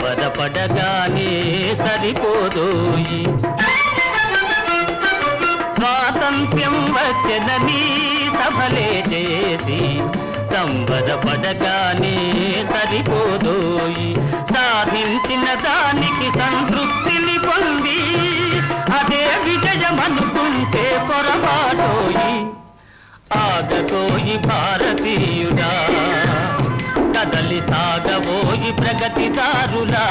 సంబరపడగానే సరిపోదోయి. స్వాతంత్ర్యం వచ్చనని సభలే చేసి సంబరపడగానే సరిపోదోయి. సాధించిన దానికి సంతృప్తిని పొంది అదే విజయమనుకుంటే పొరపాటోయి. ఆగతోయి భారతీయుడా, కదలి సాగబోయి ప్రగతిదారులా.